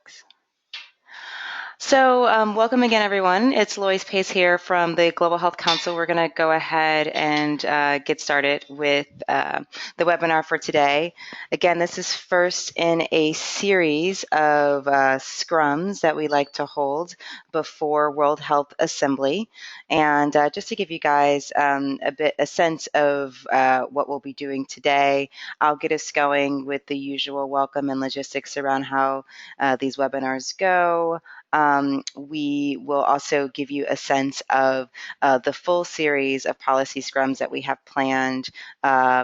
works. Welcome again, everyone. It's Lois Pace here from the Global Health Council. We're going to go ahead and get started with the webinar for today. Again, this is first in a series of scrums that we like to hold before World Health Assembly. And just to give you guys a sense of what we'll be doing today, I'll get us going with the usual welcome and logistics around how these webinars go. We will also give you a sense of the full series of policy scrums that we have planned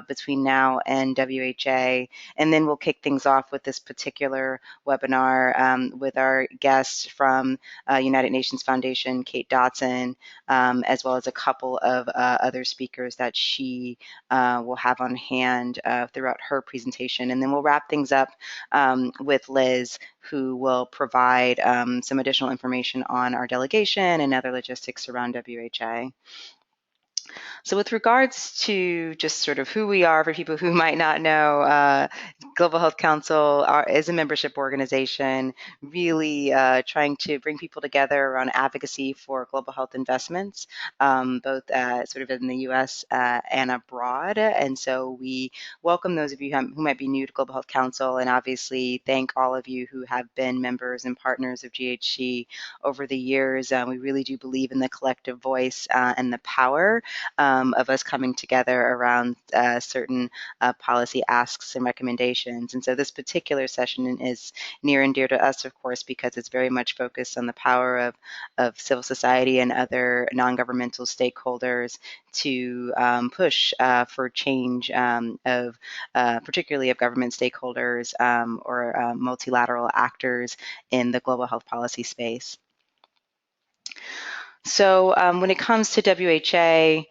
between now and WHA. And then we'll kick things off with this particular webinar with our guest from United Nations Foundation, Kate Dotson, as well as a couple of other speakers that she will have on hand throughout her presentation. And then we'll wrap things up with Liz, who will provide some additional information on our delegation and other logistics around WHA. So with regards to just sort of who we are for people who might not know, Global Health Council is a membership organization really trying to bring people together around advocacy for global health investments, both sort of in the US and abroad. And so we welcome those of you who might be new to Global Health Council, and obviously thank all of you who have been members and partners of GHC over the years. We really do believe in the collective voice and the power of us coming together around certain policy asks and recommendations. And so this particular session is near and dear to us, of course, because it's very much focused on the power of civil society and other non-governmental stakeholders to push for change particularly of government stakeholders or multilateral actors in the global health policy space. So when it comes to WHA,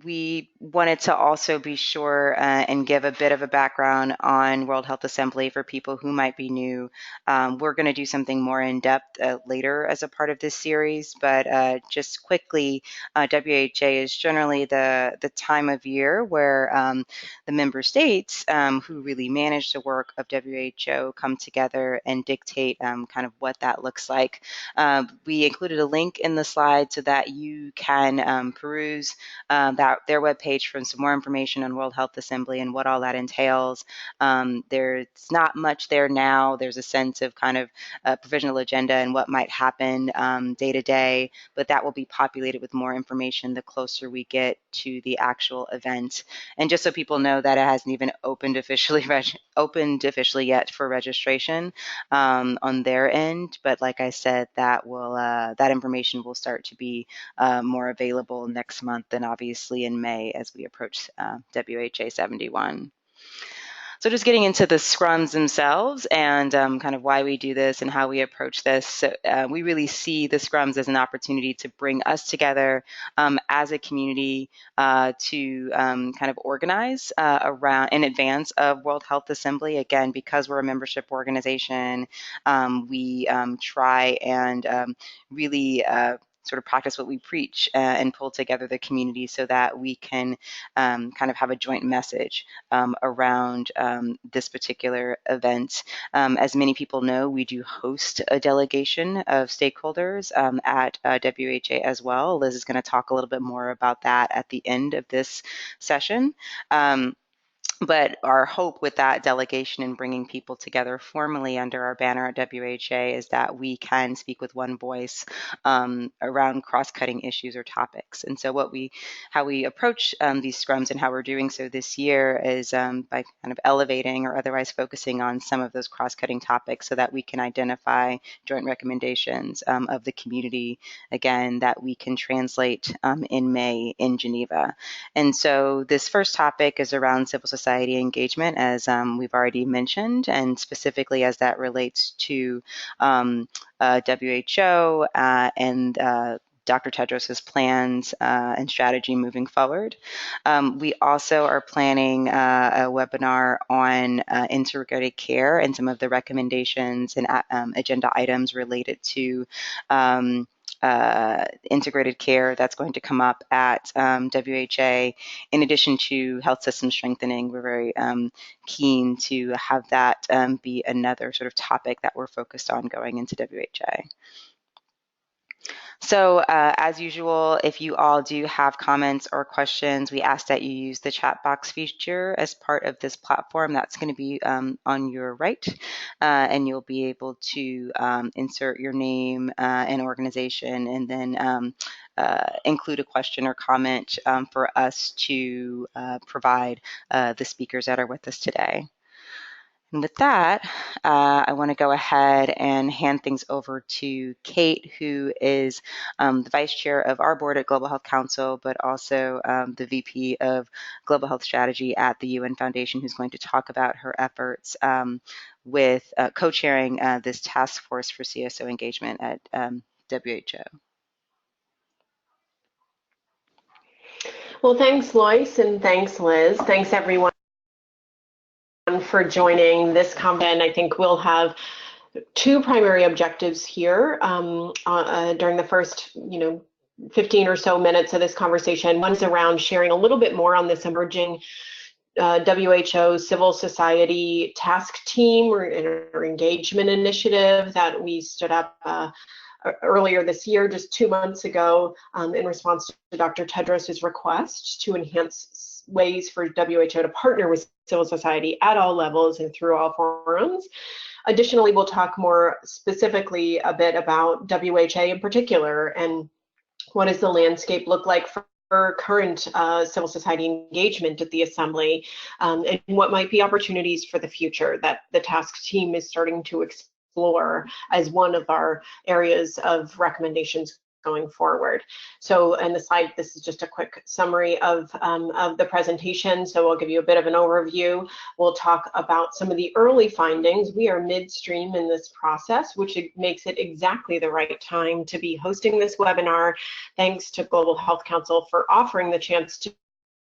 we wanted to also be sure and give a bit of a background on World Health Assembly for people who might be new. We're going to do something more in depth later as a part of this series, but just quickly, WHA is generally the time of year where the member states who really manage the work of WHO come together and dictate kind of what that looks like. We included a link in the slide so that you can peruse their webpage for some more information on World Health Assembly and what all that entails. There's not much there now. There's a sense of kind of a provisional agenda and what might happen day to day, but that will be populated with more information the closer we get to the actual event. And just so people know that it hasn't even opened officially yet for registration on their end, but like I said, that information will start to be more available next month and obviously in May as we approach WHA71. So just getting into the scrums themselves and kind of why we do this and how we approach this. So, we really see the scrums as an opportunity to bring us together as a community to kind of organize around in advance of World Health Assembly. Again, because we're a membership organization, we try and really sort of practice what we preach and pull together the community so that we can kind of have a joint message around this particular event. As many people know, we do host a delegation of stakeholders at WHA as well. Liz is going to talk a little bit more about that at the end of this session. But our hope with that delegation and bringing people together formally under our banner at WHA is that we can speak with one voice around cross-cutting issues or topics. And so how we approach these scrums and how we're doing so this year is by kind of elevating or otherwise focusing on some of those cross-cutting topics so that we can identify joint recommendations of the community, again, that we can translate in May in Geneva. And so this first topic is around civil society engagement, as we've already mentioned, and specifically as that relates to WHO and Dr. Tedros's plans and strategy moving forward. We also are planning a webinar on integrated care and some of the recommendations and agenda items related to integrated care that's going to come up at WHA. In addition to health system strengthening, we're very keen to have that be another sort of topic that we're focused on going into WHA. So as usual, if you all do have comments or questions, we ask that you use the chat box feature as part of this platform. That's going to be on your right, and you'll be able to insert your name and organization, and then include a question or comment for us to provide the speakers that are with us today. And with that, I want to go ahead and hand things over to Kate, who is the Vice Chair of our board at Global Health Council, but also the VP of Global Health Strategy at the UN Foundation, who's going to talk about her efforts with co-chairing this task force for CSO engagement at WHO. Well, thanks, Lois, and thanks, Liz. Thanks, everyone, for joining this conference. I think we'll have two primary objectives here during the first, 15 or so minutes of this conversation. One's around sharing a little bit more on this emerging WHO civil society task team or engagement initiative that we stood up earlier this year, just 2 months ago, in response to Dr. Tedros's request to enhance ways for WHO to partner with civil society at all levels and through all forums. Additionally, we'll talk more specifically a bit about WHA in particular and what does the landscape look like for current civil society engagement at the Assembly, and what might be opportunities for the future that the task team is starting to explore as one of our areas of recommendations going forward. So in the slide, this is just a quick summary of the presentation. So I'll give you a bit of an overview. We'll talk about some of the early findings. We are midstream in this process, which makes it exactly the right time to be hosting this webinar. Thanks to Global Health Council for offering the chance to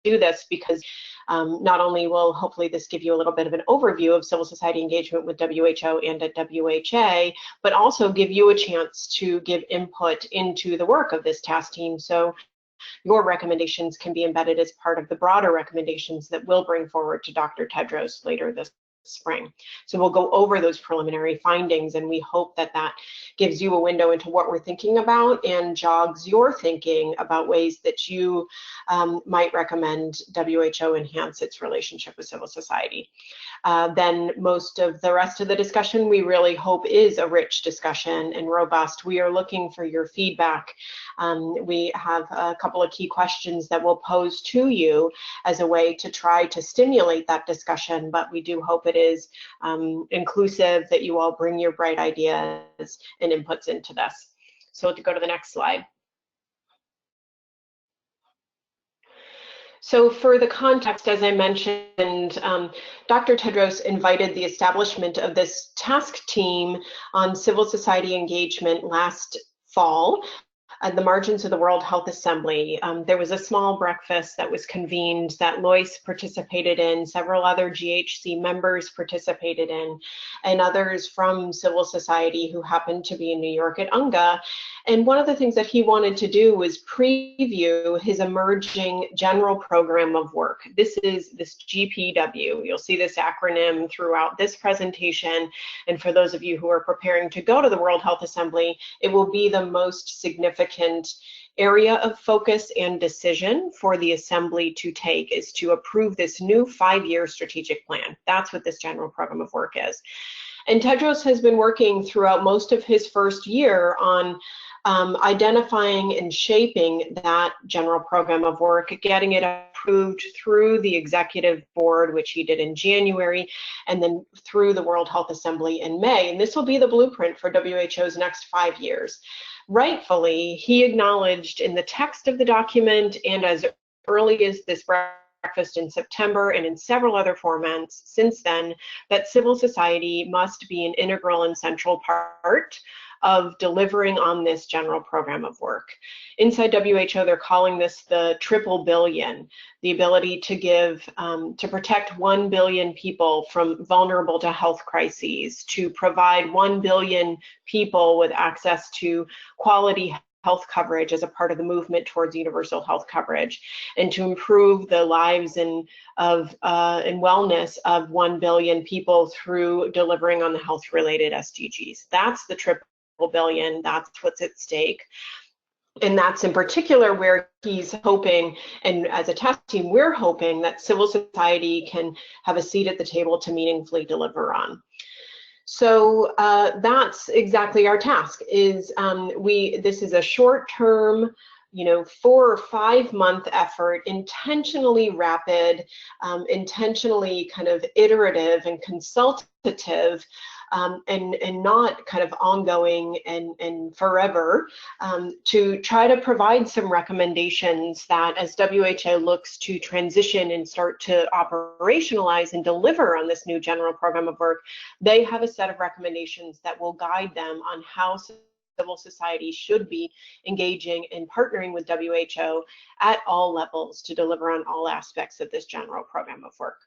do this, because not only will hopefully this give you a little bit of an overview of civil society engagement with WHO and at WHA, but also give you a chance to give input into the work of this task team. So your recommendations can be embedded as part of the broader recommendations that we'll bring forward to Dr. Tedros later this spring. So we'll go over those preliminary findings, and we hope that that gives you a window into what we're thinking about and jogs your thinking about ways that you might recommend WHO enhance its relationship with civil society. Then most of the rest of the discussion we really hope is a rich discussion and robust. We are looking for your feedback. We have a couple of key questions that we'll pose to you as a way to try to stimulate that discussion, but we do hope it is inclusive, that you all bring your bright ideas and inputs into this. So to go to the next slide. So for the context, as I mentioned, Dr. Tedros invited the establishment of this task team on civil society engagement last fall at the margins of the World Health Assembly. There was a small breakfast that was convened that Lois participated in, several other GHC members participated in, and others from civil society who happened to be in New York at UNGA. And one of the things that he wanted to do was preview his emerging general program of work. This is this GPW. You'll see this acronym throughout this presentation. And for those of you who are preparing to go to the World Health Assembly, it will be the most significant area of focus and decision for the Assembly to take, is to approve this new 5-year strategic plan. That's what this general program of work is. And Tedros has been working throughout most of his first year on identifying and shaping that general program of work, getting it approved through the executive board, which he did in January, and then through the World Health Assembly in May. And this will be the blueprint for WHO's next 5 years. Rightfully, he acknowledged in the text of the document and as early as this breakfast in September and in several other formats since then, that civil society must be an integral and central part of delivering on this general program of work. Inside WHO, they're calling this the triple billion, the ability to give, to protect 1 billion people from vulnerable to health crises, to provide 1 billion people with access to quality health coverage as a part of the movement towards universal health coverage, and to improve the lives and wellness of 1 billion people through delivering on the health-related SDGs. That's the triple billion. That's what's at stake. And that's in particular where he's hoping, and as a task team, we're hoping that civil society can have a seat at the table to meaningfully deliver on. So that's exactly our task. This is a short-term, 4 or 5 month effort, intentionally rapid, intentionally kind of iterative and consultative, and not kind of ongoing and forever, to try to provide some recommendations that as WHA looks to transition and start to operationalize and deliver on this new general program of work, they have a set of recommendations that will guide them on how civil society should be engaging and partnering with WHO at all levels to deliver on all aspects of this general program of work.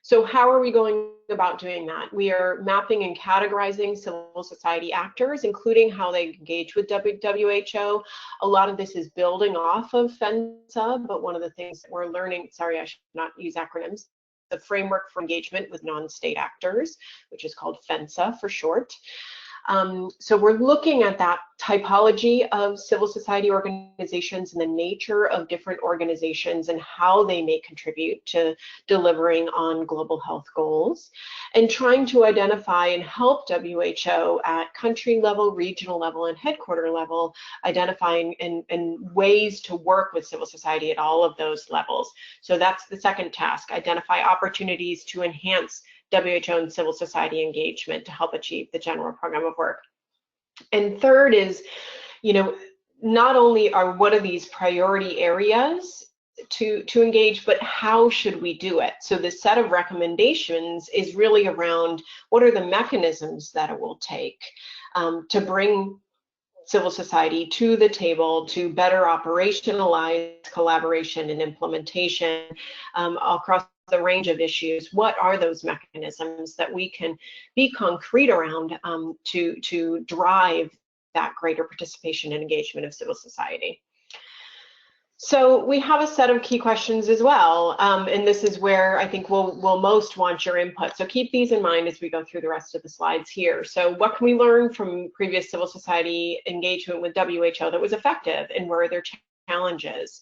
So how are we going about doing that? We are mapping and categorizing civil society actors, including how they engage with WHO. A lot of this is building off of FENSA, but one of the things that we're learning, sorry, I should not use acronyms, the framework for engagement with non-state actors, which is called FENSA for short. So we're looking at that typology of civil society organizations and the nature of different organizations and how they may contribute to delivering on global health goals, and trying to identify and help WHO at country level, regional level, and headquarter level, identifying and ways to work with civil society at all of those levels. So that's the second task: identify opportunities to enhance WHO and civil society engagement to help achieve the general program of work. And third is, not only what are these priority areas to engage, but how should we do it? So the set of recommendations is really around what are the mechanisms that it will take to bring civil society to the table to better operationalize collaboration and implementation across the range of issues. What are those mechanisms that we can be concrete around to drive that greater participation and engagement of civil society? So we have a set of key questions as well, and this is where I think we'll most want your input. So keep these in mind as we go through the rest of the slides here. So what can we learn from previous civil society engagement with WHO that was effective, and where are their challenges?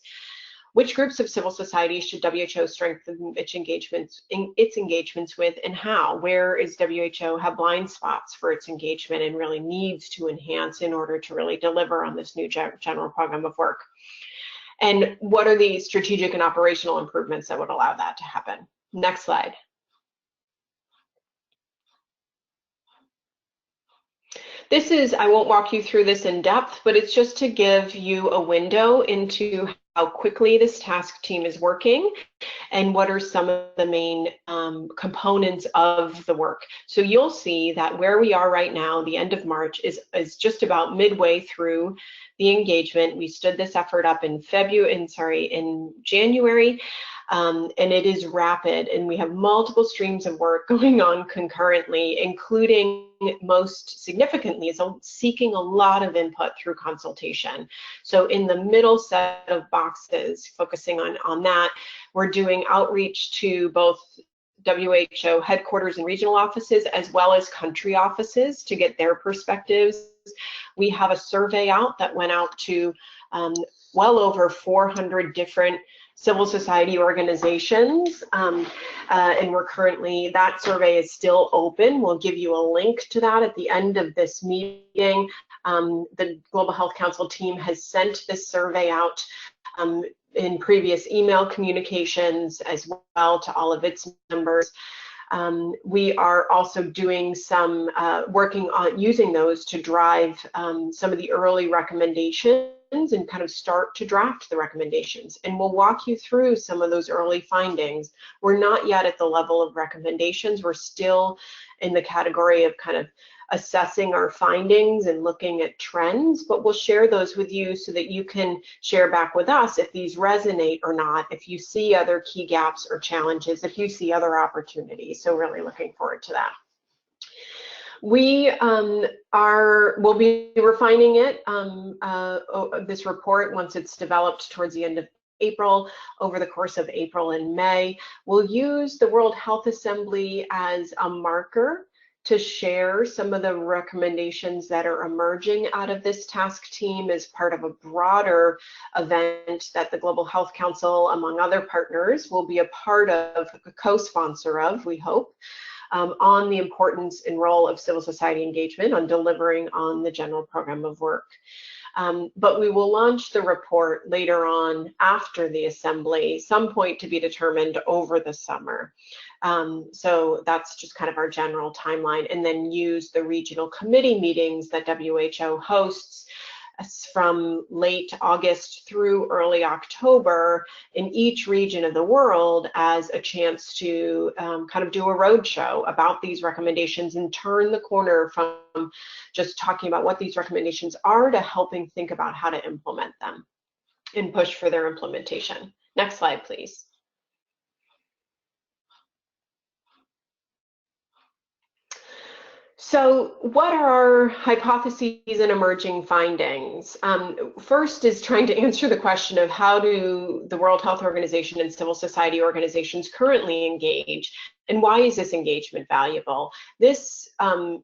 Which groups of civil society should WHO strengthen its engagements with, and how? Where is WHO have blind spots for its engagement and really needs to enhance in order to really deliver on this new general program of work? And what are the strategic and operational improvements that would allow that to happen? Next slide. This is, I won't walk you through this in depth, but it's just to give you a window into how quickly this task team is working and what are some of the main components of the work. So you'll see that where we are right now, the end of March, is just about midway through the engagement. We stood this effort up in January, and it is rapid, and we have multiple streams of work going on concurrently, including, most significantly, is seeking a lot of input through consultation. So in the middle set of boxes, focusing on that, we're doing outreach to both WHO headquarters and regional offices, as well as country offices, to get their perspectives. We have a survey out that went out to well over 400 different civil society organizations, and we're currently, that survey is still open. We'll give you a link to that at the end of this meeting. The Global Health Council team has sent this survey out in previous email communications as well to all of its members. We are also doing some working on using those to drive some of the early recommendations and kind of start to draft the recommendations. And we'll walk you through some of those early findings. We're not yet at the level of recommendations. We're still in the category of kind of assessing our findings and looking at trends, but we'll share those with you so that you can share back with us if these resonate or not, if you see other key gaps or challenges, if you see other opportunities. So really looking forward to that. We will be refining it, this report, once it's developed towards the end of April, over the course of April and May. We'll use the World Health Assembly as a marker to share some of the recommendations that are emerging out of this task team as part of a broader event that the Global Health Council, among other partners, will be a part of, a co-sponsor of, we hope, on the importance and role of civil society engagement on delivering on the general program of work. But we will launch the report later on after the assembly, some point to be determined over the summer. So that's just kind of our general timeline, and then use the regional committee meetings that WHO hosts from late August through early October in each region of the world as a chance to kind of do a roadshow about these recommendations and turn the corner from just talking about what these recommendations are to helping think about how to implement them and push for their implementation. Next slide, please. So what are our hypotheses and emerging findings? First is trying to answer the question of how do the World Health Organization and civil society organizations currently engage, and why is this engagement valuable? This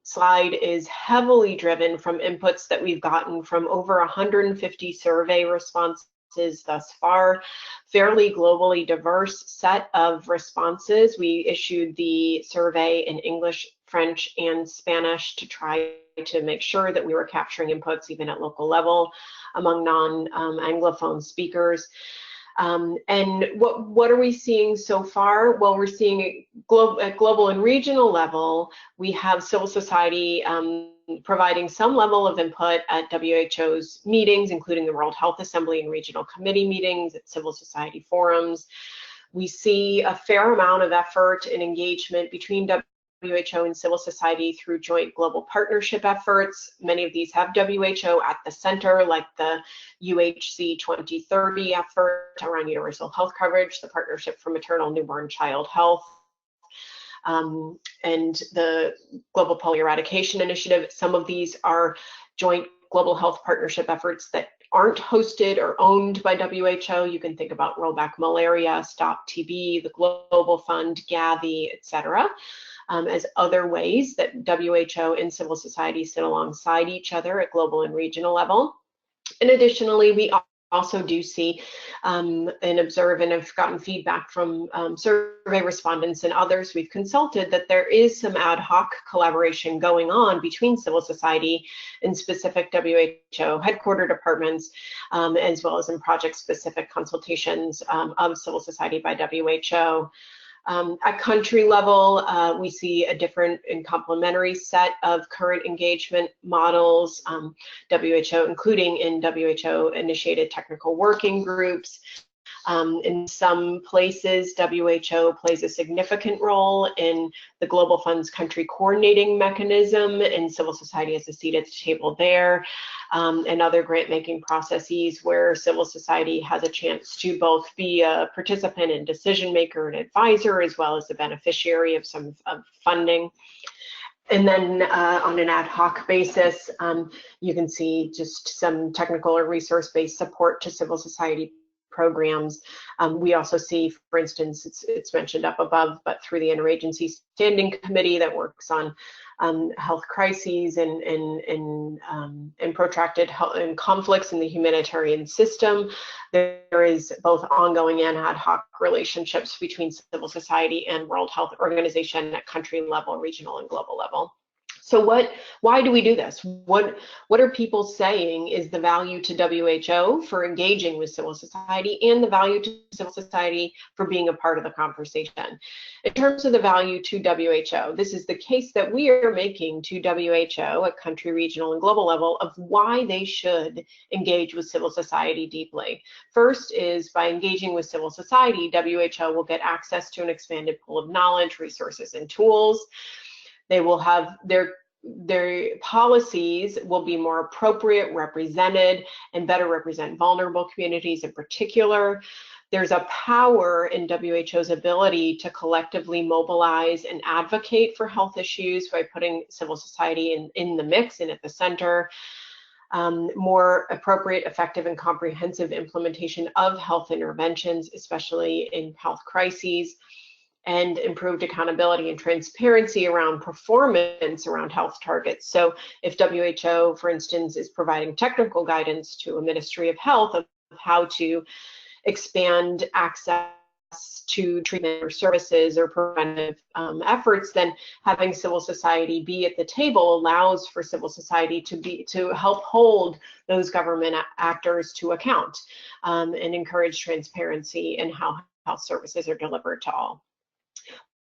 slide is heavily driven from inputs that we've gotten from over 150 survey responses thus far, fairly globally diverse set of responses. We issued the survey in English, French, and Spanish to try to make sure that we were capturing inputs even at local level among non-Anglophone speakers. And what are we seeing so far? Well, we're seeing at global and regional level, we have civil society providing some level of input at WHO's meetings, including the World Health Assembly and regional committee meetings, at civil society forums. We see a fair amount of effort and engagement between WHO and civil society through joint global partnership efforts. Many of these have WHO at the center, like the UHC 2030 effort around universal health coverage, the Partnership for Maternal Newborn Child Health, and the Global Polio Eradication Initiative. Some of these are joint global health partnership efforts that aren't hosted or owned by WHO. You can think about Rollback Malaria, Stop TB, the Global Fund, Gavi, etc. As other ways that WHO and civil society sit alongside each other at global and regional level. And additionally, we also do see and observe, and have gotten feedback from survey respondents and others we've consulted, that there is some ad hoc collaboration going on between civil society and specific WHO headquarter departments, as well as in project-specific consultations of civil society by WHO. At country level, we see a different and complementary set of current engagement models, WHO, including in WHO-initiated technical working groups. In some places, WHO plays a significant role in the Global Fund's country coordinating mechanism, and civil society has a seat at the table there, and other grant-making processes where civil society has a chance to both be a participant and decision maker and advisor, as well as the beneficiary of some funding. And then on an ad hoc basis, you can see just some technical or resource-based support to civil society programs. We also see, for instance, it's mentioned up above, but through the Interagency Standing Committee that works on health crises and protracted health and conflicts in the humanitarian system, there is both ongoing and ad hoc relationships between civil society and World Health Organization at country level, regional, and global level. So why do we do this? What are people saying is the value to WHO for engaging with civil society, and the value to civil society for being a part of the conversation? In terms of the value to WHO, this is the case that we are making to WHO at country, regional, and global level of why they should engage with civil society deeply. First is, by engaging with civil society, WHO will get access to an expanded pool of knowledge, resources, and tools. They will have their policies will be more appropriate, represented, and better represent vulnerable communities in particular. There's a power in WHO's ability to collectively mobilize and advocate for health issues by putting civil society in the mix and at the center. More appropriate, effective, and comprehensive implementation of health interventions, especially in health crises, and improved accountability and transparency around performance around health targets. So if WHO, for instance, is providing technical guidance to a Ministry of Health of how to expand access to treatment or services or preventive efforts, then having civil society be at the table allows for civil society to help hold those government actors to account and encourage transparency in how health services are delivered to all.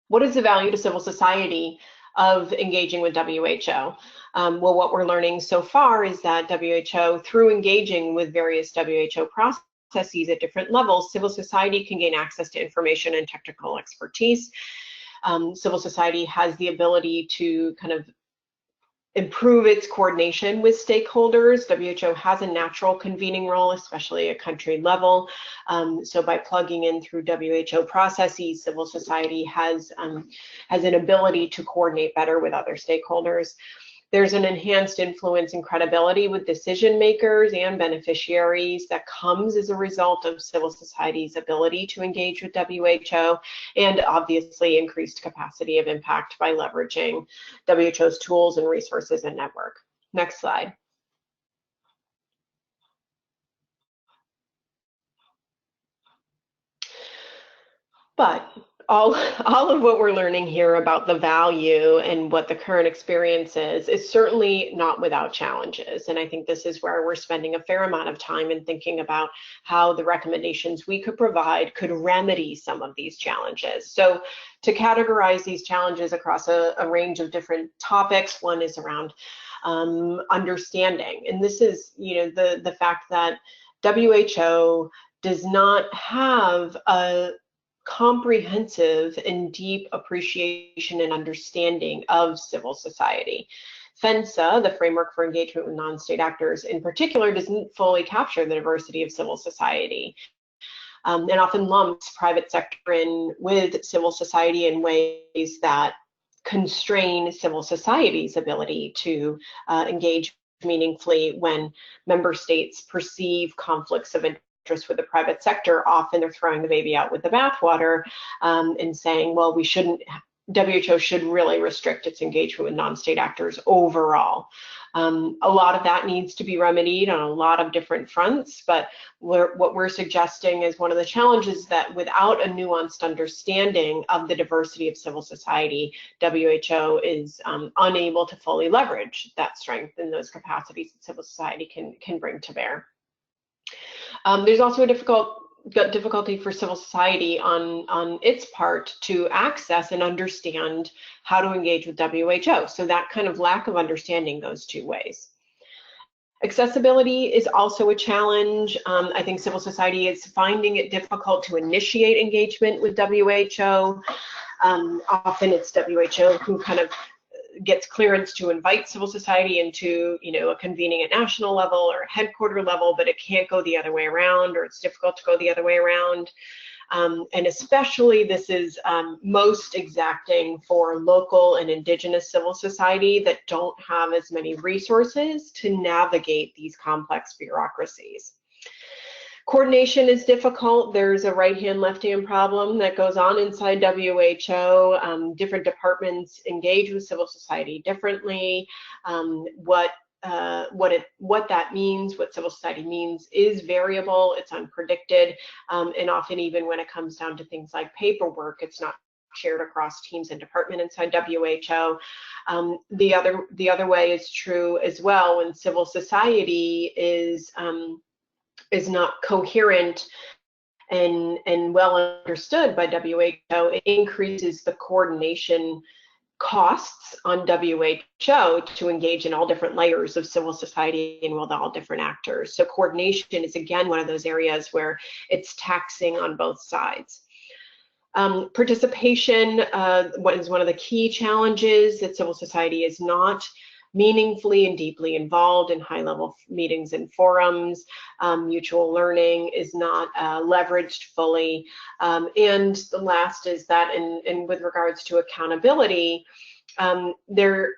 What is the value to civil society of engaging with WHO? Well, what we're learning so far is that WHO, through engaging with various WHO processes at different levels, civil society can gain access to information and technical expertise. Civil society has the ability to kind of improve its coordination with stakeholders. WHO has a natural convening role, especially at country level. So by plugging in through WHO processes, civil society has an ability to coordinate better with other stakeholders. There's an enhanced influence and credibility with decision makers and beneficiaries that comes as a result of civil society's ability to engage with WHO, and obviously increased capacity of impact by leveraging WHO's tools and resources and network. Next slide. But all of what we're learning here about the value and what the current experience is certainly not without challenges. And I think this is where we're spending a fair amount of time in thinking about how the recommendations we could provide could remedy some of these challenges. So to categorize these challenges across a range of different topics, one is around understanding. And this is, the fact that WHO does not have a comprehensive and deep appreciation and understanding of civil society. FENSA, the Framework for Engagement with Non-State Actors in particular, doesn't fully capture the diversity of civil society and often lumps private sector in with civil society in ways that constrain civil society's ability to engage meaningfully when member states perceive conflicts of interest with the private sector. Often they're throwing the baby out with the bathwater and saying, well, WHO should really restrict its engagement with non-state actors overall. A lot of that needs to be remedied on a lot of different fronts, but what we're suggesting is one of the challenges that without a nuanced understanding of the diversity of civil society, WHO is unable to fully leverage that strength and those capacities that civil society can bring to bear. There's also a difficulty for civil society on its part to access and understand how to engage with WHO. So that kind of lack of understanding goes two ways. Accessibility is also a challenge. I think civil society is finding it difficult to initiate engagement with WHO. Often it's WHO who kind of gets clearance to invite civil society into, a convening at national level or headquarter level, but it can't go the other way around, or it's difficult to go the other way around. And especially this is most exacting for local and indigenous civil society that don't have as many resources to navigate these complex bureaucracies. Coordination is difficult. There's a right-hand, left-hand problem that goes on inside WHO. Different departments engage with civil society differently. What that means, what civil society means, is variable. It's unpredicted, and often even when it comes down to things like paperwork, it's not shared across teams and department inside WHO. The other way is true as well when civil society is not coherent and well understood by WHO. It increases the coordination costs on WHO to engage in all different layers of civil society and with all different actors. So coordination is again one of those areas where it's taxing on both sides. Participation is one of the key challenges that civil society is not meaningfully and deeply involved in high-level meetings and forums. Mutual learning is not leveraged fully. And the last is that with regards to accountability, WHO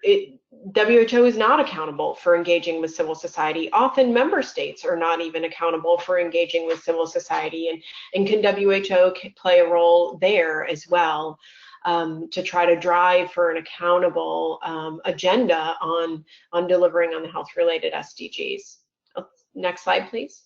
is not accountable for engaging with civil society. Often member states are not even accountable for engaging with civil society, and can WHO play a role there as well, to try to drive for an accountable agenda on delivering on the health-related SDGs. Next slide, please.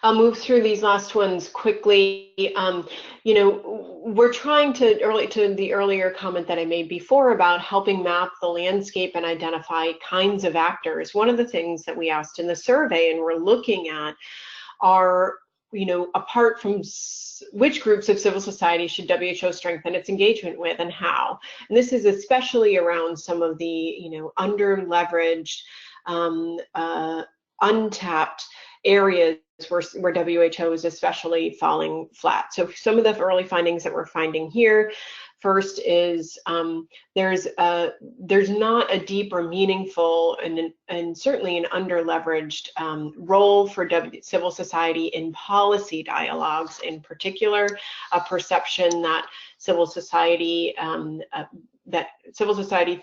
I'll move through these last ones quickly. You know, we're trying to the earlier comment that I made before about helping map the landscape and identify kinds of actors. One of the things that we asked in the survey and we're looking at are, you know, apart from which groups of civil society should WHO strengthen its engagement with and how. And this is especially around some of the, you know, under-leveraged, untapped areas where WHO is especially falling flat. So some of the early findings that we're finding here, first is there's not a deep or meaningful and certainly an under-leveraged role for civil society in policy dialogues, in particular, a perception that civil society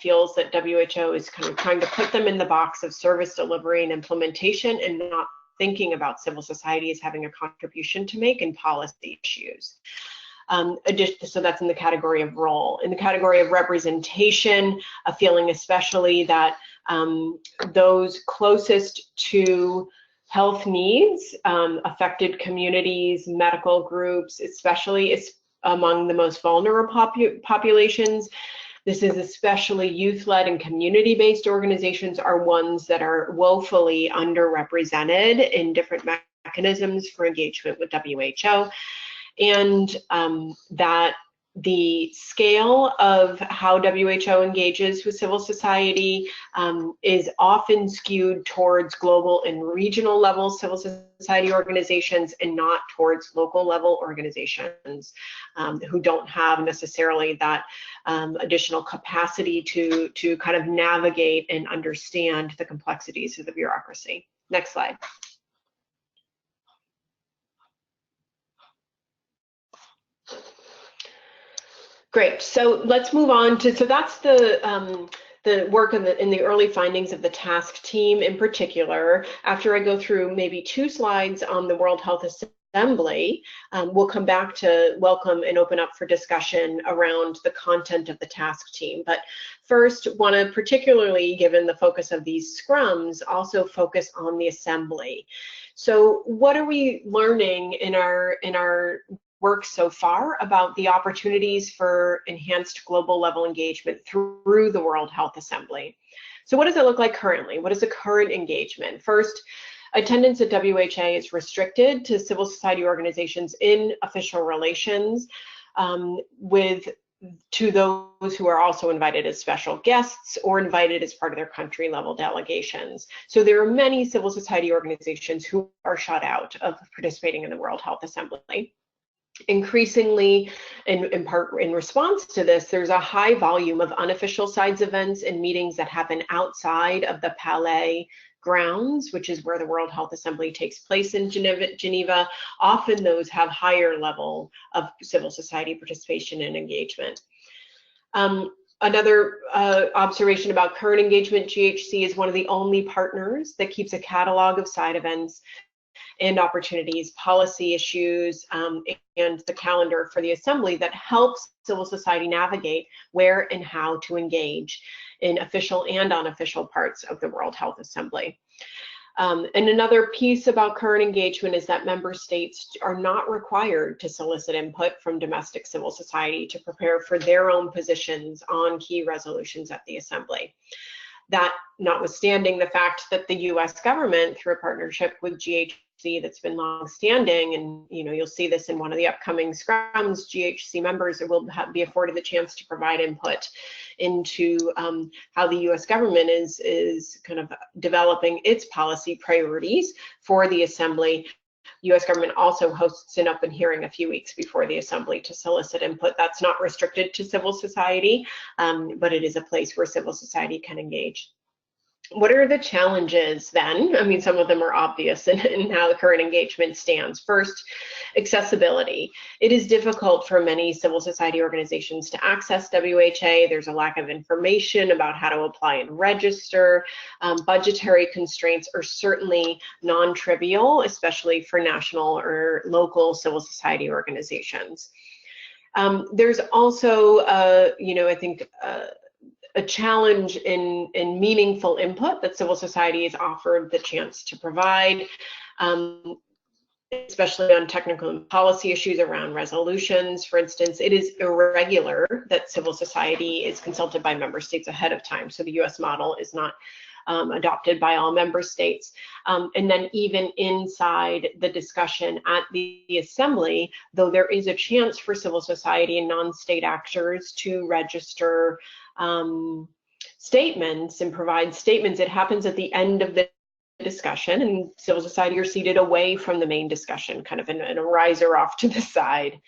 feels that WHO is kind of trying to put them in the box of service delivery and implementation, and not thinking about civil society as having a contribution to make in policy issues. So that's in the category of role. In the category of representation, a feeling especially that those closest to health needs, affected communities, medical groups, especially among the most vulnerable populations. This is especially youth-led and community-based organizations are ones that are woefully underrepresented in different mechanisms for engagement with WHO. And that the scale of how WHO engages with civil society is often skewed towards global and regional level civil society organizations, and not towards local level organizations who don't have necessarily that additional capacity to kind of navigate and understand the complexities of the bureaucracy. Next slide. Great, so let's move on to, so that's the work in the early findings of the task team in particular. After I go through maybe 2 slides on the World Health Assembly, we'll come back to welcome and open up for discussion around the content of the task team. But first, want to particularly, given the focus of these scrums, also focus on the assembly. So what are we learning in our work so far about the opportunities for enhanced global level engagement through the World Health Assembly? So what does it look like currently? What is the current engagement? First, attendance at WHA is restricted to civil society organizations in official relations, to those who are also invited as special guests or invited as part of their country level delegations. So there are many civil society organizations who are shut out of participating in the World Health Assembly. Increasingly, in part in response to this, there's a high volume of unofficial sides events and meetings that happen outside of the Palais grounds, which is where the World Health Assembly takes place in Geneva. Often those have higher level of civil society participation and engagement. Another observation about current engagement, GHC is one of the only partners that keeps a catalog of side events and opportunities, policy issues, and the calendar for the Assembly that helps civil society navigate where and how to engage in official and unofficial parts of the World Health Assembly. And another piece about current engagement is that member states are not required to solicit input from domestic civil society to prepare for their own positions on key resolutions at the Assembly. That notwithstanding the fact that the US government, through a partnership with GHC that's been long-standing, and you'll see this in one of the upcoming scrums, GHC members will be afforded the chance to provide input into how the US government is kind of developing its policy priorities for the Assembly. U.S. government also hosts an open hearing a few weeks before the assembly to solicit input. That's not restricted to civil society, but it is a place where civil society can engage. What are the challenges then? I mean, some of them are obvious in how the current engagement stands. First, accessibility. It is difficult for many civil society organizations to access WHA. There's a lack of information about how to apply and register. Budgetary constraints are certainly non-trivial, especially for national or local civil society organizations. There's also, I think, a challenge in meaningful input that civil society is offered the chance to provide, especially on technical and policy issues around resolutions. For instance, it is irregular that civil society is consulted by member states ahead of time. So the US model is not adopted by all member states. And then even inside the discussion at the assembly, though there is a chance for civil society and non-state actors to register statements and provide statements, it happens at the end of the discussion, and civil society are seated away from the main discussion, kind of in a riser off to the side.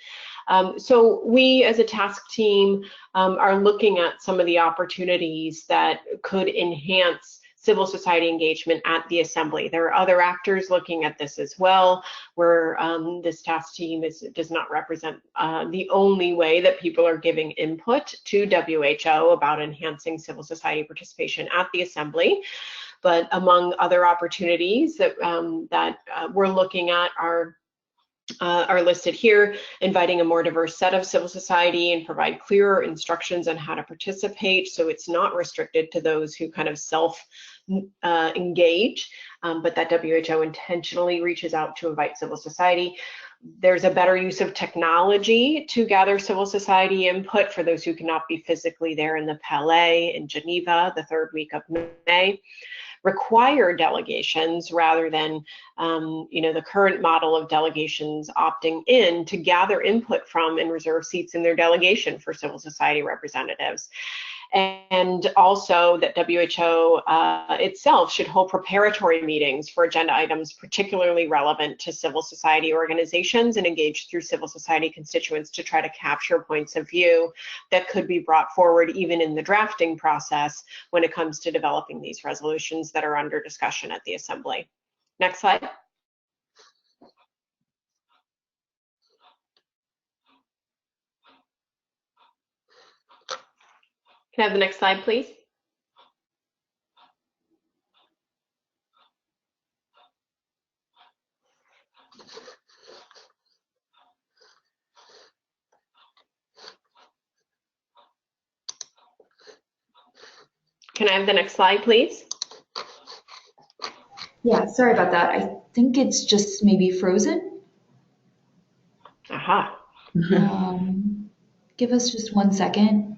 So we as a task team are looking at some of the opportunities that could enhance civil society engagement at the assembly. There are other actors looking at this as well, where this task team does not represent the only way that people are giving input to WHO about enhancing civil society participation at the assembly. But among other opportunities that we're looking at are listed here: inviting a more diverse set of civil society and provide clearer instructions on how to participate, so it's not restricted to those who kind of self-engage, but that WHO intentionally reaches out to invite civil society. There's a better use of technology to gather civil society input for those who cannot be physically there in the Palais in Geneva the third week of May. Require delegations rather than the current model of delegations opting in to gather input from and reserve seats in their delegation for civil society representatives. And also that WHO itself should hold preparatory meetings for agenda items particularly relevant to civil society organizations and engage through civil society constituents to try to capture points of view that could be brought forward even in the drafting process when it comes to developing these resolutions that are under discussion at the assembly. Next slide. Can I have the next slide, please? Can I have the next slide, please? Yeah, sorry about that. I think it's just maybe frozen. Aha. Give us just 1 second.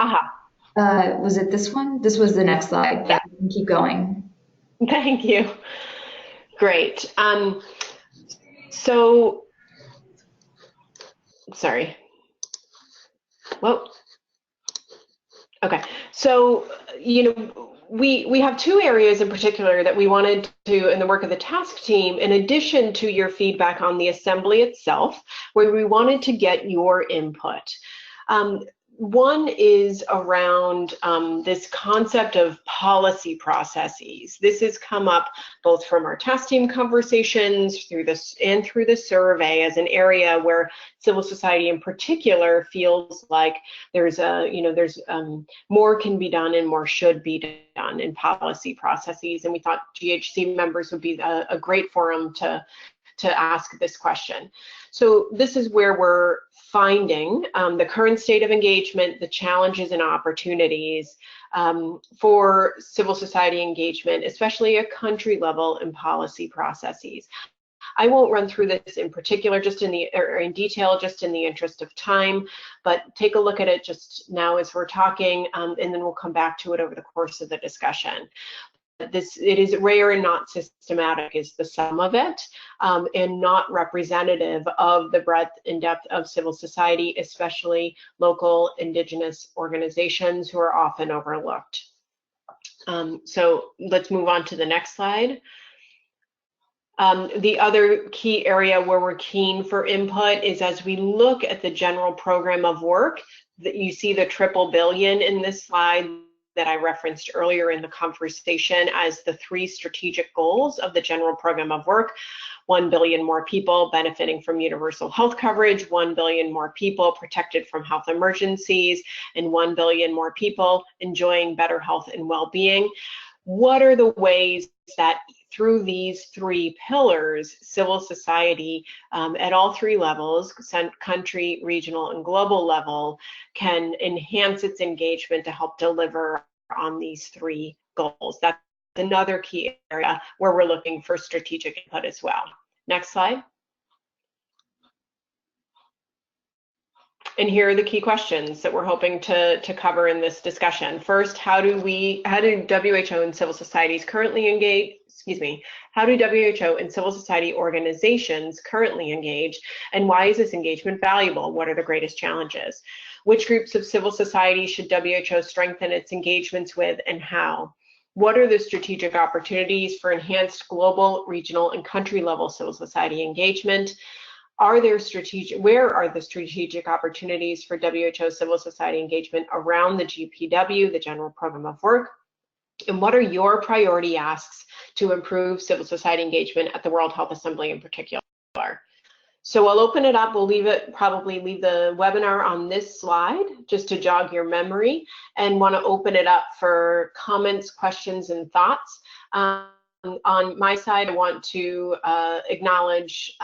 Aha. Was it this one? This was the next slide. Yeah, we can keep going. Thank you. Great. So, sorry. Well, okay. So, we have two areas in particular that we wanted to, in the work of the task team, in addition to your feedback on the assembly itself, where we wanted to get your input. One is around this concept of policy processes. This has come up both from our task team conversations through this and through the survey as an area where civil society in particular feels like there's more can be done and more should be done in policy processes. And we thought GHC members would be a great forum to ask this question. So this is where we're finding the current state of engagement, the challenges and opportunities for civil society engagement, especially at country level and policy processes. I won't run through this in particular, in detail, just in the interest of time, but take a look at it just now as we're talking, and then we'll come back to it over the course of the discussion. It is rare and not systematic is the sum of it, and not representative of the breadth and depth of civil society, especially local indigenous organizations who are often overlooked. So let's move on to the next slide. The other key area where we're keen for input is as we look at the general program of work, that you see the triple billion in this slide that I referenced earlier in the conversation as the 3 strategic goals of the general program of work. 1 billion more people benefiting from universal health coverage, 1 billion more people protected from health emergencies, and 1 billion more people enjoying better health and well-being. What are the ways that through these 3 pillars, civil society at all 3 levels, country, regional, and global level, can enhance its engagement to help deliver on these 3 goals? That's another key area where we're looking for strategic input as well. Next slide. And here are the key questions that we're hoping to cover in this discussion. First, how do WHO and civil societies currently engage, how do WHO and civil society organizations currently engage, and why is this engagement valuable? What are the greatest challenges? Which groups of civil society should WHO strengthen its engagements with, and how? What are the strategic opportunities for enhanced global, regional, and country level civil society engagement? Where are the strategic opportunities for WHO civil society engagement around the GPW, the General Program of Work? And what are your priority asks to improve civil society engagement at the World Health Assembly in particular? So I'll open it up. We'll probably leave the webinar on this slide just to jog your memory, and want to open it up for comments, questions, and thoughts. On my side, I want to acknowledge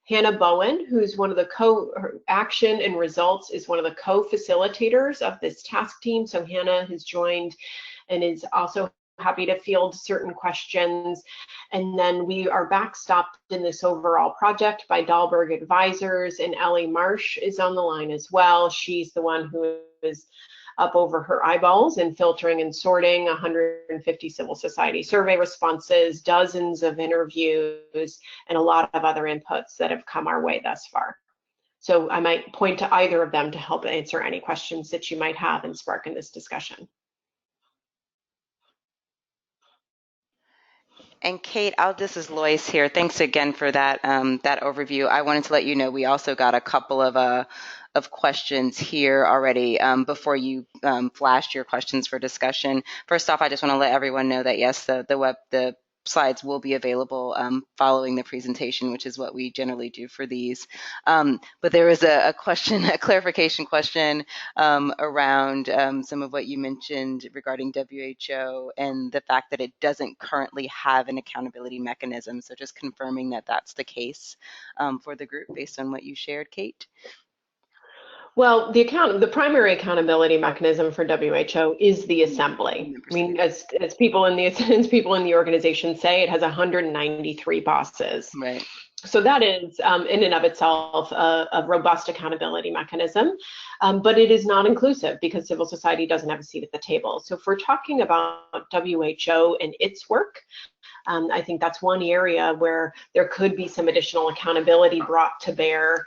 Hannah Bowen, who's one of the Action and Results is one of the co-facilitators of this task team. So Hannah has joined and is also happy to field certain questions. And then we are backstopped in this overall project by Dahlberg Advisors, and Ellie Marsh is on the line as well. She's the one who is up over her eyeballs and filtering and sorting 150 civil society survey responses, dozens of interviews, and a lot of other inputs that have come our way thus far. So I might point to either of them to help answer any questions that you might have and spark in this discussion. And Kate, this is Lois here. Thanks again for that that overview. I wanted to let you know we also got a couple of questions here already before you flashed your questions for discussion. First off, I just want to let everyone know that yes, the slides will be available following the presentation, which is what we generally do for these. But there was a question, a clarification question around some of what you mentioned regarding WHO and the fact that it doesn't currently have an accountability mechanism. So just confirming that that's the case for the group based on what you shared, Kate. Well, the primary accountability mechanism for WHO is the assembly. I mean, as people in the organization say, it has 193 bosses. Right. So that is, in and of itself, a robust accountability mechanism, but it is not inclusive because civil society doesn't have a seat at the table. So if we're talking about WHO and its work, I think that's one area where there could be some additional accountability brought to bear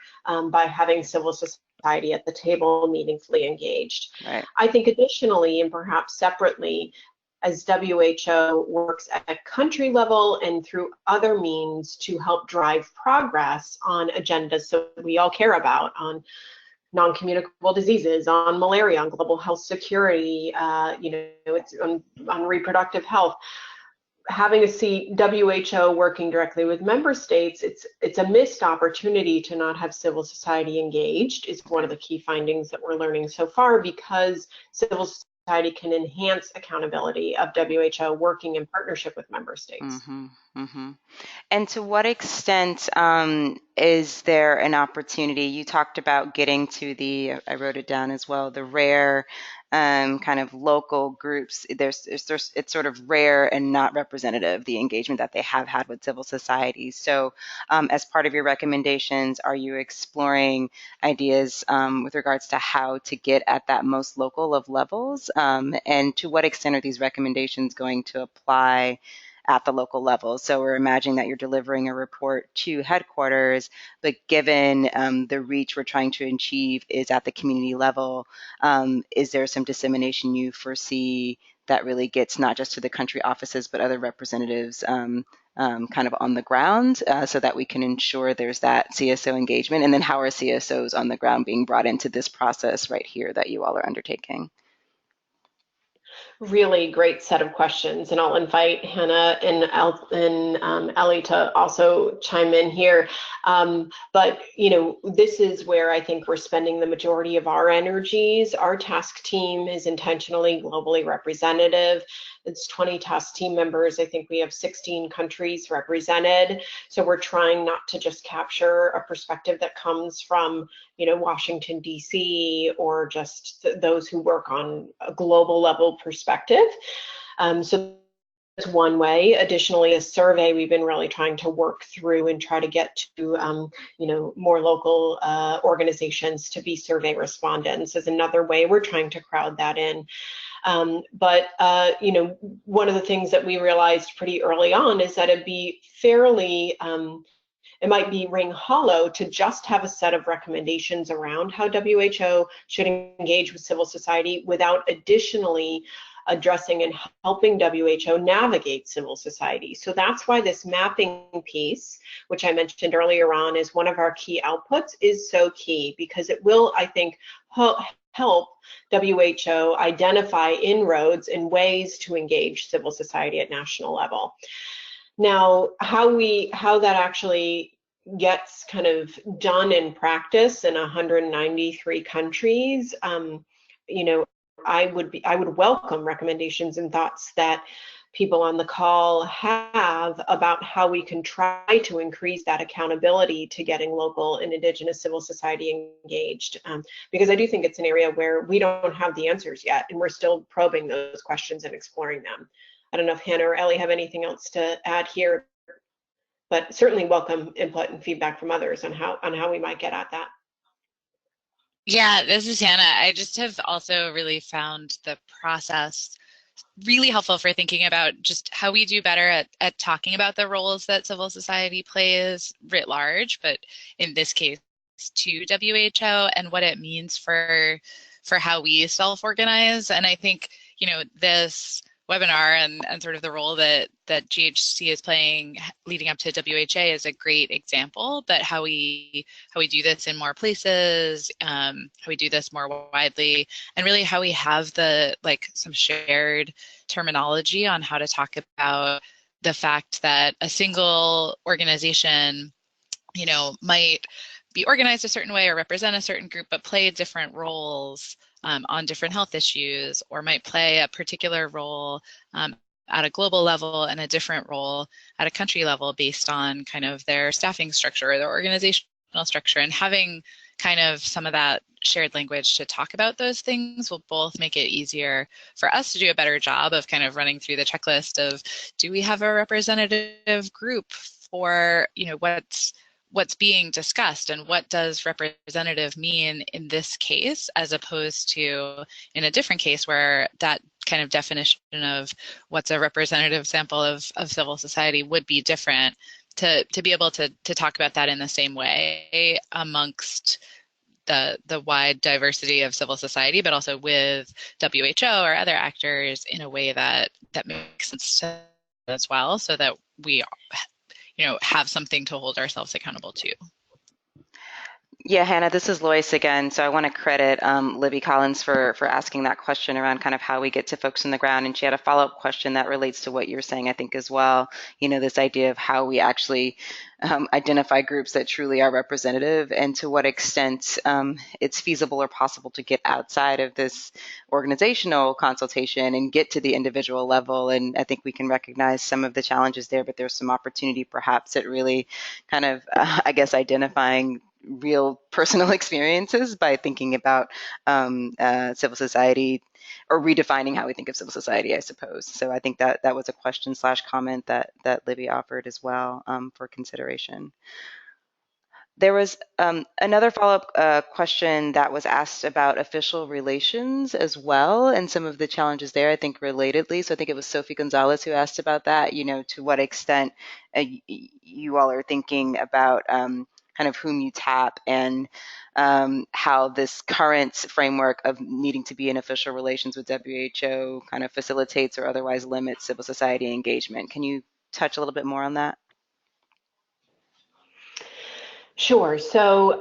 by having civil society at the table meaningfully engaged. Right. I think additionally, and perhaps separately, as WHO works at a country level and through other means to help drive progress on agendas that we all care about, on non-communicable diseases, on malaria, on global health security, it's on reproductive health. Having a seat, WHO working directly with member states, it's a missed opportunity to not have civil society engaged is one of the key findings that we're learning so far, because civil society can enhance accountability of WHO working in partnership with member states. Mm-hmm, mm-hmm. And to what extent is there an opportunity? You talked about getting to I wrote it down as well, the rare kind of local groups. It's sort of rare and not representative, the engagement that they have had with civil society. So as part of your recommendations, are you exploring ideas with regards to how to get at that most local of levels? And to what extent are these recommendations going to apply at the local level? So we're imagining that you're delivering a report to headquarters, but given the reach we're trying to achieve is at the community level, is there some dissemination you foresee that really gets not just to the country offices, but other representatives kind of on the ground, so that we can ensure there's that CSO engagement. And then how are CSOs on the ground being brought into this process right here that you all are undertaking? Really great set of questions, and I'll invite Hannah and Ellie to also chime in here. But this is where I think we're spending the majority of our energies. Our task team is intentionally globally representative. It's 20 task team members. I think we have 16 countries represented. So we're trying not to just capture a perspective that comes from Washington, D.C., or just those who work on a global level perspective. So that's one way. Additionally, a survey we've been really trying to work through and try to get to, more local organizations to be survey respondents is another way we're trying to crowd that in. But one of the things that we realized pretty early on is that it'd be fairly it might be ring hollow to just have a set of recommendations around how WHO should engage with civil society without additionally addressing and helping WHO navigate civil society. So that's why this mapping piece, which I mentioned earlier on, is one of our key outputs, is so key, because it will, I think, help WHO identify inroads and ways to engage civil society at national level. Now, how that actually gets kind of done in practice in 193 countries, I would welcome recommendations and thoughts that people on the call have about how we can try to increase that accountability to getting local and Indigenous civil society engaged, because I do think it's an area where we don't have the answers yet, and we're still probing those questions and exploring them. I don't know if Hannah or Ellie have anything else to add here, but certainly welcome input and feedback from others on how we might get at that. Yeah, this is Hannah. I just have also really found the process really helpful for thinking about just how we do better at talking about the roles that civil society plays writ large, but in this case to WHO, and what it means for how we self-organize. And I think, this webinar and sort of the role that GHC is playing leading up to WHA is a great example, but how we do this in more places, how we do this more widely, and really how we have some shared terminology on how to talk about the fact that a single organization, might be organized a certain way or represent a certain group, but play different roles on different health issues, or might play a particular role at a global level and a different role at a country level based on kind of their staffing structure or their organizational structure. And having kind of some of that shared language to talk about those things will both make it easier for us to do a better job of kind of running through the checklist of, do we have a representative group for, what's being discussed, and what does representative mean in this case, as opposed to in a different case where that kind of definition of what's a representative sample of civil society would be different, to be able to talk about that in the same way amongst the wide diversity of civil society, but also with WHO or other actors in a way that makes sense to as well, so that we have something to hold ourselves accountable to. Yeah, Hannah, this is Lois again. So I want to credit Libby Collins for asking that question around kind of how we get to folks on the ground. And she had a follow-up question that relates to what you're saying, I think, as well. This idea of how we actually identify groups that truly are representative, and to what extent it's feasible or possible to get outside of this organizational consultation and get to the individual level. And I think we can recognize some of the challenges there, but there's some opportunity perhaps at really kind of, identifying real personal experiences by thinking about civil society, or redefining how we think of civil society, I suppose. So I think that was a question/comment that Libby offered as well for consideration. There was another follow-up question that was asked about official relations as well, and some of the challenges there, I think, relatedly. So I think it was Sophie Gonzalez who asked about that, to what extent you all are thinking about kind of whom you tap and how this current framework of needing to be in official relations with WHO kind of facilitates or otherwise limits civil society engagement. Can you touch a little bit more on that? Sure. So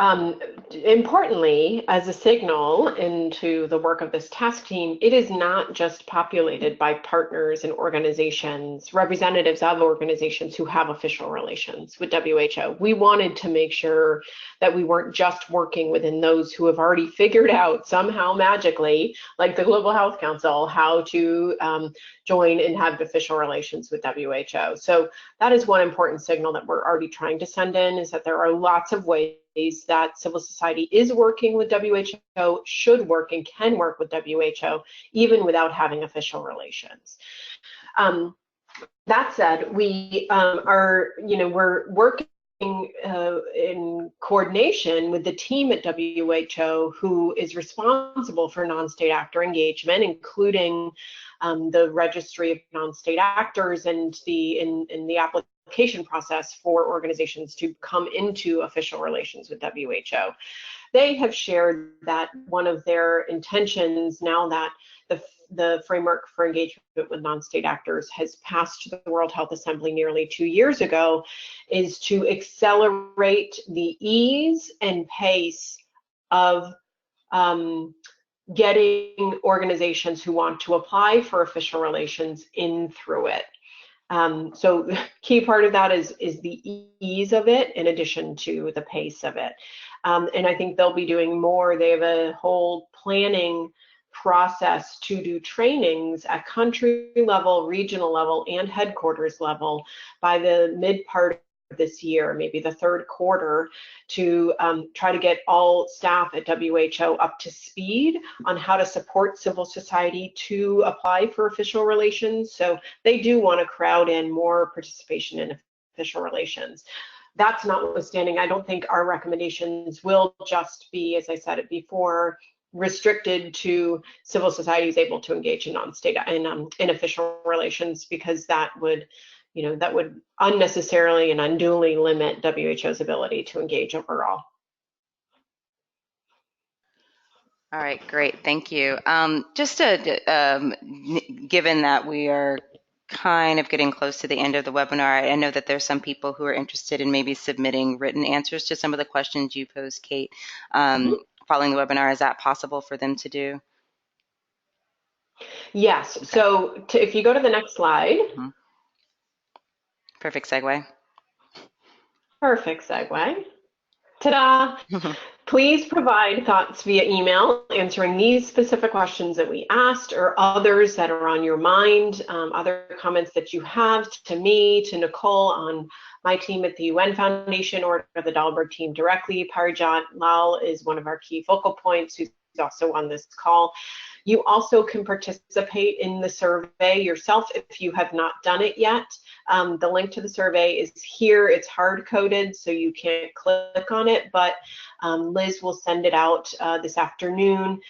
importantly, as a signal into the work of this task team, it is not just populated by partners and organizations, representatives of organizations who have official relations with WHO. We wanted to make sure that we weren't just working within those who have already figured out somehow magically, like the Global Health Council, how to join and have official relations with WHO. So that is one important signal that we're already trying to send in, is that there are lots of ways that civil society is working with WHO, should work and can work with WHO, even without having official relations. That said, we we're working in coordination with the team at WHO who is responsible for non-state actor engagement, including the registry of non-state actors and the application process for organizations to come into official relations with WHO. They have shared that one of their intentions, now that the framework for engagement with non-state actors has passed the World Health Assembly nearly 2 years ago, is to accelerate the ease and pace of getting organizations who want to apply for official relations in through it. So the key part of that is the ease of it in addition to the pace of it. And I think they'll be doing more. They have a whole planning process to do trainings at country level, regional level, and headquarters level by the mid part of this year, maybe the third quarter, to try to get all staff at WHO up to speed on how to support civil society to apply for official relations. So they do want to crowd in more participation in official relations. That's notwithstanding, I don't think our recommendations will just be, as I said it before, restricted to civil societies able to engage in non-state in official relations, because that would unnecessarily and unduly limit WHO's ability to engage overall. All right, great, thank you. Just given that we are kind of getting close to the end of the webinar, I know that there's some people who are interested in maybe submitting written answers to some of the questions you posed, Kate, following the webinar. Is that possible for them to do? Yes, okay. So if you go to the next slide. Perfect segue. Perfect segue. Ta-da! Please provide thoughts via email answering these specific questions that we asked, or others that are on your mind, other comments that you have to me, to Nicole on my team at the UN Foundation, or the Dahlberg team directly. Parijat Lal is one of our key focal points, who's also on this call. You also can participate in the survey yourself if you have not done it yet. The link to the survey is here. It's hard-coded, so you can't click on it, but Liz will send it out this afternoon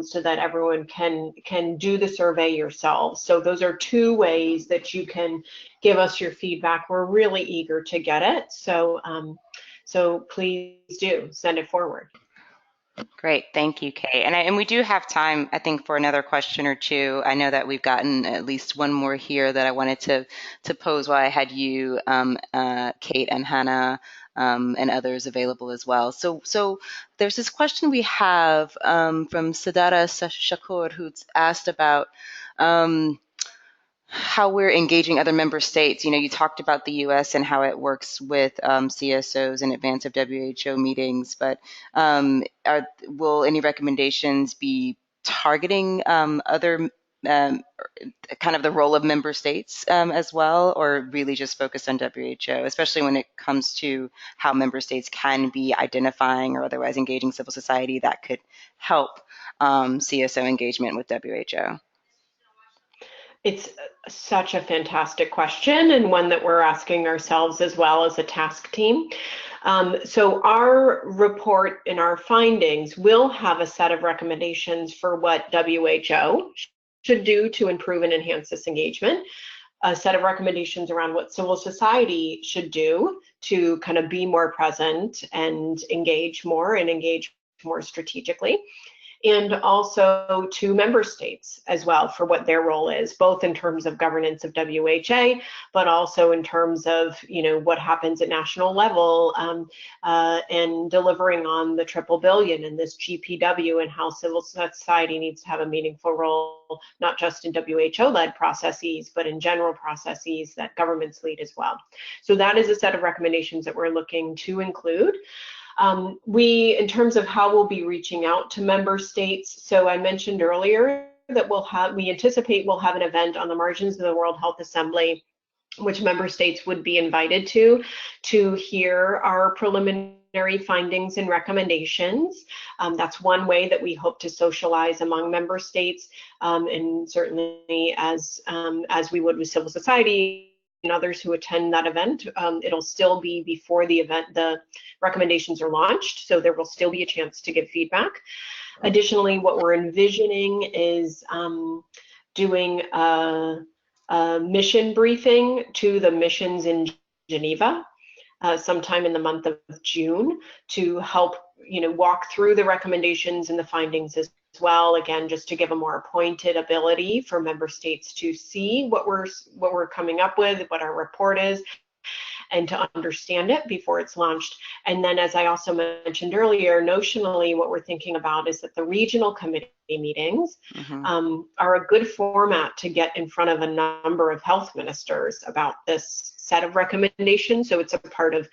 so that everyone can do the survey yourselves. So those are two ways that you can give us your feedback. We're really eager to get it, so please do send it forward. Great, thank you, Kate. And we do have time, I think, for another question or two. I know that we've gotten at least one more here that I wanted to pose while I had you, Kate and Hannah, and others available as well. So there's this question we have from Sadara Shakur, who's asked about how we're engaging other member states. You know, you talked about the U.S. and how it works with CSOs in advance of WHO meetings, but will any recommendations be targeting other kind of the role of member states as well, or really just focused on WHO, especially when it comes to how member states can be identifying or otherwise engaging civil society that could help CSO engagement with WHO? It's such a fantastic question, and one that we're asking ourselves as well as a task team. So our report and our findings will have a set of recommendations for what WHO should do to improve and enhance this engagement. a set of recommendations around what civil society should do to kind of be more present and engage more strategically, and also to member states as well for what their role is, both in terms of governance of WHA, but also in terms of, you know, what happens at national level, and delivering on the triple billion and this GPW, and how civil society needs to have a meaningful role, not just in WHO-led processes, but in general processes that governments lead as well. So that is a set of recommendations that we're looking to include. In terms of how we'll be reaching out to member states, so I mentioned earlier that we anticipate we'll have an event on the margins of the World Health Assembly, which member states would be invited to hear our preliminary findings and recommendations. That's one way that we hope to socialize among member states, and certainly as we would with civil society and others who attend that event. It'll still be before the event, the recommendations are launched, so there will still be a chance to give feedback. Additionally, what we're envisioning is doing a mission briefing to the missions in Geneva sometime in the month of June, to help, you know, walk through the recommendations and the findings as well, again, just to give a more pointed ability for member states to see what we're coming up with, what our report is, and to understand it before it's launched. And then, as I also mentioned earlier, notionally, what we're thinking about is that the regional committee meetings are a good format to get in front of a number of health ministers about this set of recommendations. So it's a part of,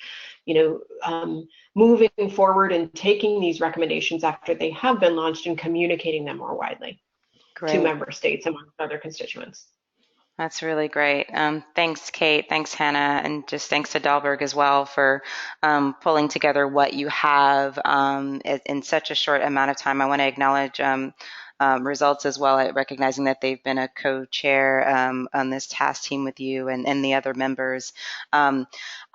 you know, moving forward and taking these recommendations after they have been launched and communicating them more widely to member states amongst other constituents. That's really great. Thanks, Kate. Thanks, Hannah. And just thanks to Dahlberg as well for pulling together what you have in such a short amount of time. I want to acknowledge results as well, at recognizing that they've been a co-chair on this task team with you and the other members.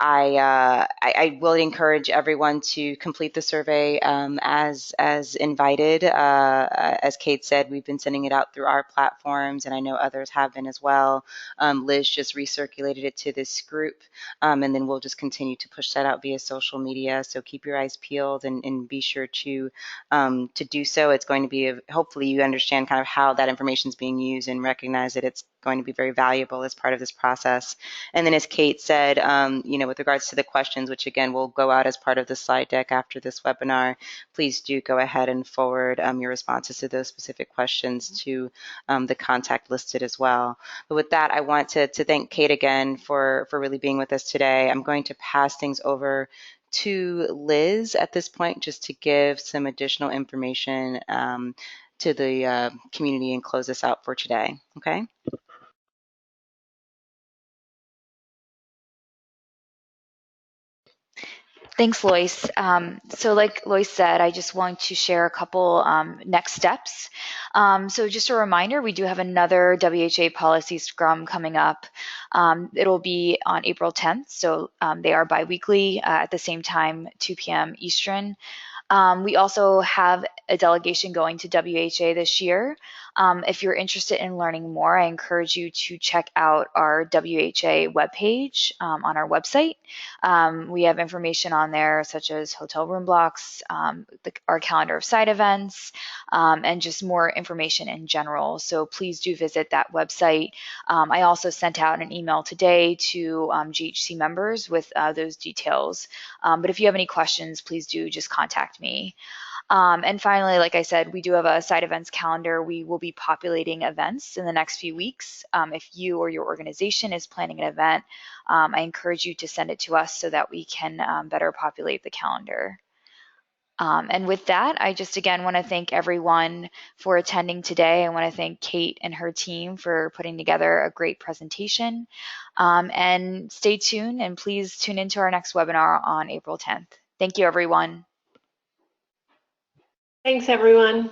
I will encourage everyone to complete the survey as invited. As Kate said, we've been sending it out through our platforms, and I know others have been as well. Liz just recirculated it to this group, and then we'll just continue to push that out via social media. So keep your eyes peeled and be sure to do so. It's going to be, hopefully you understand kind of how that information is being used and recognize that it's going to be very valuable as part of this process. And then, as Kate said, you know, with regards to the questions, which again will go out as part of the slide deck after this webinar, please do go ahead and forward your responses to those specific questions to the contact listed as well. But with that, I want to thank Kate again for really being with us today. I'm going to pass things over to Liz at this point, just to give some additional information to the community and close this out for today. Okay. Thanks, Lois. So like Lois said, I just want to share a couple next steps. So just a reminder, we do have another WHA policy scrum coming up. It'll be on April 10th. So they are biweekly at the same time, 2 p.m. Eastern. We also have a delegation going to WHA this year. If you're interested in learning more, I encourage you to check out our WHA webpage on our website. We have information on there such as hotel room blocks, our calendar of side events, and just more information in general. So please do visit that website. I also sent out an email today to GHC members with those details. But if you have any questions, please do just contact me. And finally, like I said, we do have a side events calendar. We will be populating events in the next few weeks. If you or your organization is planning an event, I encourage you to send it to us so that we can better populate the calendar. And with that, I just again want to thank everyone for attending today. I want to thank Kate and her team for putting together a great presentation. And stay tuned, and please tune into our next webinar on April 10th. Thank you, everyone. Thanks, everyone.